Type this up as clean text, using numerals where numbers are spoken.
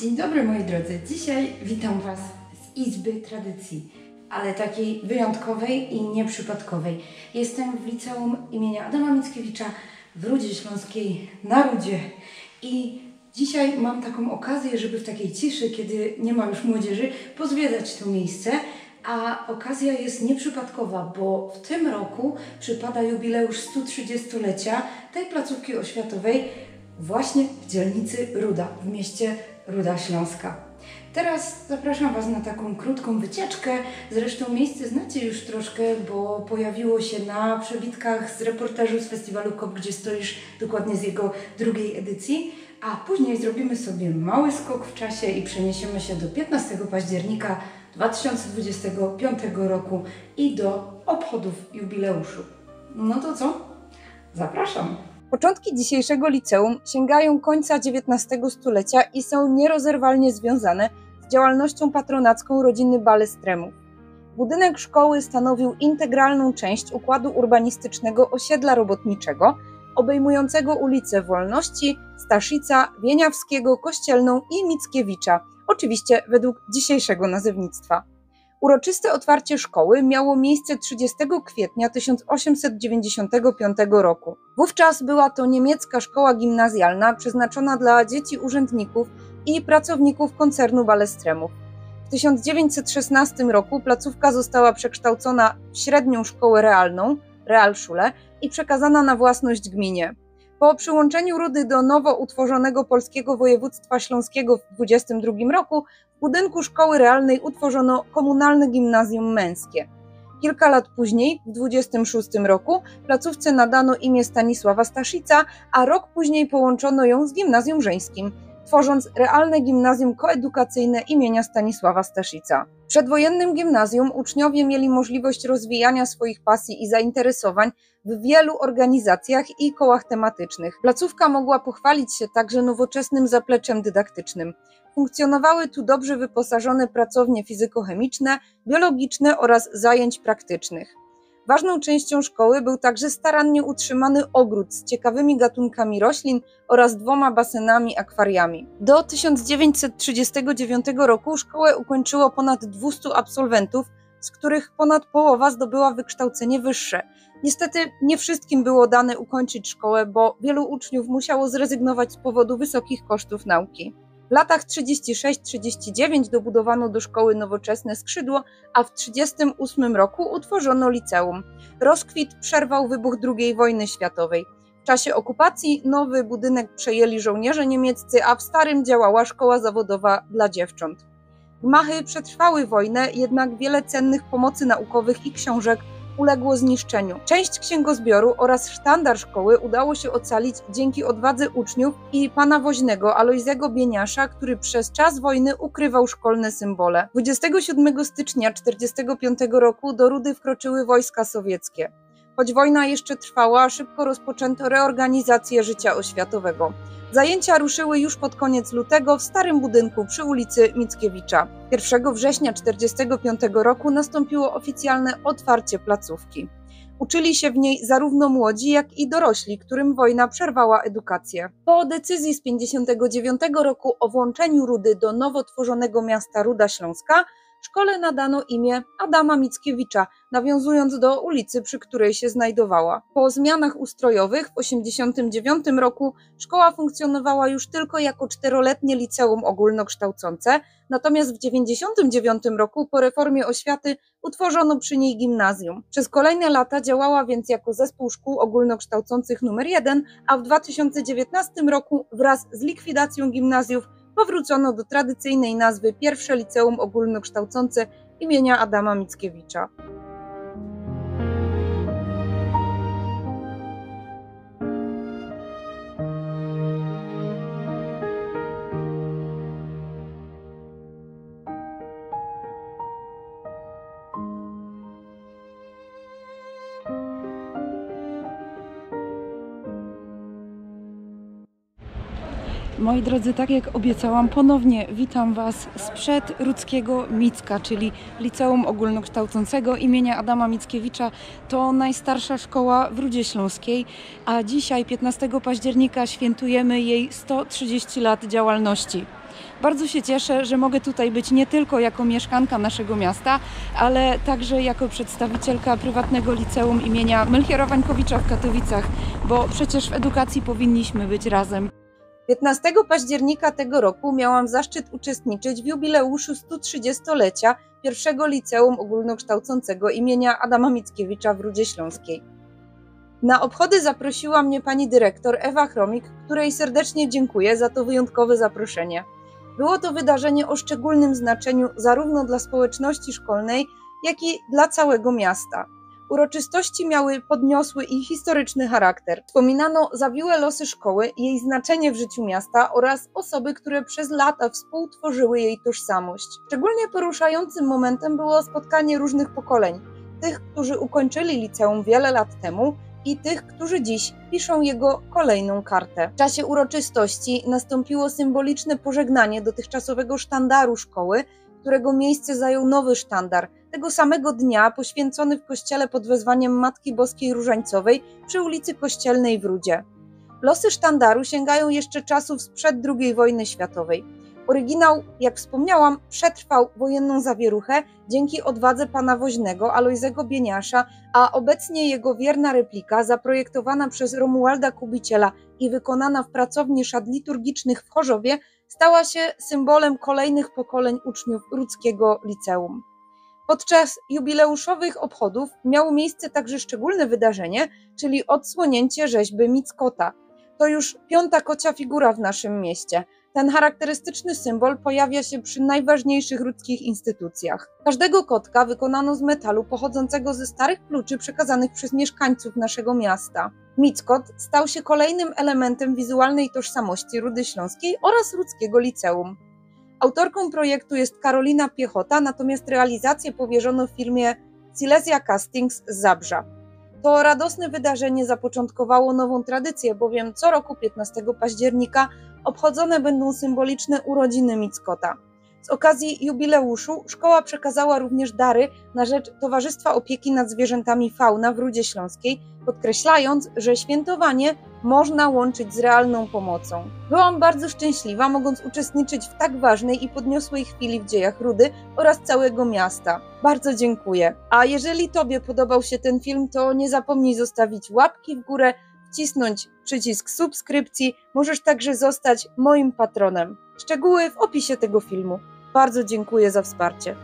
Dzień dobry moi drodzy, dzisiaj witam Was z Izby Tradycji, ale takiej wyjątkowej i nieprzypadkowej. Jestem w liceum imienia Adama Mickiewicza w Rudzie Śląskiej na Rudzie i dzisiaj mam taką okazję, żeby w takiej ciszy, kiedy nie ma już młodzieży, pozwiedzać to miejsce. A okazja jest nieprzypadkowa, bo w tym roku przypada jubileusz 130-lecia tej placówki oświatowej właśnie w dzielnicy Ruda, w mieście Ruda Śląska. Teraz zapraszam Was na taką krótką wycieczkę. Zresztą miejsce znacie już troszkę, bo pojawiło się na przebitkach z reportażu z festiwalu KOP, gdzie stoisz, dokładnie z jego drugiej edycji. A później zrobimy sobie mały skok w czasie i przeniesiemy się do 15 października 2025 roku i do obchodów jubileuszu. No to co? Zapraszam! Początki dzisiejszego liceum sięgają końca XIX stulecia i są nierozerwalnie związane z działalnością patronacką rodziny Balestremów. Budynek szkoły stanowił integralną część układu urbanistycznego osiedla robotniczego, obejmującego ulice Wolności, Staszica, Wieniawskiego, Kościelną i Mickiewicza, oczywiście według dzisiejszego nazewnictwa. Uroczyste otwarcie szkoły miało miejsce 30 kwietnia 1895 roku. Wówczas była to niemiecka szkoła gimnazjalna przeznaczona dla dzieci urzędników i pracowników koncernu Balestremów. W 1916 roku placówka została przekształcona w średnią szkołę realną, Realschule, i przekazana na własność gminie. Po przyłączeniu Rudy do nowo utworzonego Polskiego Województwa Śląskiego w 1922 roku w budynku szkoły realnej utworzono komunalne gimnazjum męskie. Kilka lat później, w 1926 roku, placówce nadano imię Stanisława Staszica, a rok później połączono ją z gimnazjum żeńskim, tworząc realne gimnazjum koedukacyjne imienia Stanisława Staszica. W przedwojennym gimnazjum uczniowie mieli możliwość rozwijania swoich pasji i zainteresowań w wielu organizacjach i kołach tematycznych. Placówka mogła pochwalić się także nowoczesnym zapleczem dydaktycznym. Funkcjonowały tu dobrze wyposażone pracownie fizykochemiczne, biologiczne oraz zajęć praktycznych. Ważną częścią szkoły był także starannie utrzymany ogród z ciekawymi gatunkami roślin oraz 2 basenami akwariami. Do 1939 roku szkołę ukończyło ponad 200 absolwentów, z których ponad połowa zdobyła wykształcenie wyższe. Niestety nie wszystkim było dane ukończyć szkołę, bo wielu uczniów musiało zrezygnować z powodu wysokich kosztów nauki. W latach 36-39 dobudowano do szkoły nowoczesne skrzydło, a w 1938 roku utworzono liceum. Rozkwit przerwał wybuch II wojny światowej. W czasie okupacji nowy budynek przejęli żołnierze niemieccy, a w starym działała szkoła zawodowa dla dziewcząt. Gmachy przetrwały wojnę, jednak wiele cennych pomocy naukowych i książek uległo zniszczeniu. Część księgozbioru oraz sztandar szkoły udało się ocalić dzięki odwadze uczniów i pana woźnego Alojzego Bieniasza, który przez czas wojny ukrywał szkolne symbole. 27 stycznia 1945 roku do Rudy wkroczyły wojska sowieckie. Choć wojna jeszcze trwała, szybko rozpoczęto reorganizację życia oświatowego. Zajęcia ruszyły już pod koniec lutego w starym budynku przy ulicy Mickiewicza. 1 września 1945 roku nastąpiło oficjalne otwarcie placówki. Uczyli się w niej zarówno młodzi, jak i dorośli, którym wojna przerwała edukację. Po decyzji z 1959 roku o włączeniu Rudy do nowo tworzonego miasta Ruda Śląska, szkole nadano imię Adama Mickiewicza, nawiązując do ulicy, przy której się znajdowała. Po zmianach ustrojowych w 1989 roku szkoła funkcjonowała już tylko jako 4-letnie liceum ogólnokształcące, natomiast w 1999 roku po reformie oświaty utworzono przy niej gimnazjum. Przez kolejne lata działała więc jako zespół szkół ogólnokształcących nr 1, a w 2019 roku wraz z likwidacją gimnazjów powrócono do tradycyjnej nazwy pierwsze liceum ogólnokształcące imienia Adama Mickiewicza. Moi drodzy, tak jak obiecałam, ponownie witam Was sprzed Rudzkiego Micka, czyli Liceum Ogólnokształcącego imienia Adama Mickiewicza. To najstarsza szkoła w Rudzie Śląskiej, a dzisiaj, 15 października, świętujemy jej 130 lat działalności. Bardzo się cieszę, że mogę tutaj być nie tylko jako mieszkanka naszego miasta, ale także jako przedstawicielka prywatnego liceum imienia Melchiora Wańkowicza w Katowicach, bo przecież w edukacji powinniśmy być razem. 15 października tego roku miałam zaszczyt uczestniczyć w jubileuszu 130-lecia pierwszego liceum ogólnokształcącego imienia Adama Mickiewicza w Rudzie Śląskiej. Na obchody zaprosiła mnie pani dyrektor Ewa Chromik, której serdecznie dziękuję za to wyjątkowe zaproszenie. Było to wydarzenie o szczególnym znaczeniu zarówno dla społeczności szkolnej, jak i dla całego miasta. Uroczystości miały podniosły i historyczny charakter. Wspominano zawiłe losy szkoły, jej znaczenie w życiu miasta oraz osoby, które przez lata współtworzyły jej tożsamość. Szczególnie poruszającym momentem było spotkanie różnych pokoleń. Tych, którzy ukończyli liceum wiele lat temu i tych, którzy dziś piszą jego kolejną kartę. W czasie uroczystości nastąpiło symboliczne pożegnanie dotychczasowego sztandaru szkoły, którego miejsce zajął nowy sztandar, tego samego dnia poświęcony w kościele pod wezwaniem Matki Boskiej Różańcowej przy ulicy Kościelnej w Rudzie. Losy sztandaru sięgają jeszcze czasów sprzed II wojny światowej. Oryginał, jak wspomniałam, przetrwał wojenną zawieruchę dzięki odwadze pana woźnego Alojzego Bieniasza, a obecnie jego wierna replika, zaprojektowana przez Romualda Kubiciela i wykonana w pracowni szat liturgicznych w Chorzowie, stała się symbolem kolejnych pokoleń uczniów Rudzkiego Liceum. Podczas jubileuszowych obchodów miało miejsce także szczególne wydarzenie, czyli odsłonięcie rzeźby Mickota. To już 5. kocia figura w naszym mieście. Ten charakterystyczny symbol pojawia się przy najważniejszych rudzkich instytucjach. Każdego kotka wykonano z metalu pochodzącego ze starych kluczy przekazanych przez mieszkańców naszego miasta. Mickot stał się kolejnym elementem wizualnej tożsamości Rudy Śląskiej oraz Rudzkiego Liceum. Autorką projektu jest Karolina Piechota, natomiast realizację powierzono firmie Silesia Castings z Zabrza. To radosne wydarzenie zapoczątkowało nową tradycję, bowiem co roku 15 października obchodzone będą symboliczne urodziny Mickota. Z okazji jubileuszu szkoła przekazała również dary na rzecz Towarzystwa Opieki nad Zwierzętami Fauna w Rudzie Śląskiej, podkreślając, że świętowanie można łączyć z realną pomocą. Byłam bardzo szczęśliwa, mogąc uczestniczyć w tak ważnej i podniosłej chwili w dziejach Rudy oraz całego miasta. Bardzo dziękuję. A jeżeli Tobie podobał się ten film, to nie zapomnij zostawić łapki w górę, wcisnąć przycisk subskrypcji, możesz także zostać moim patronem. Szczegóły w opisie tego filmu. Bardzo dziękuję za wsparcie.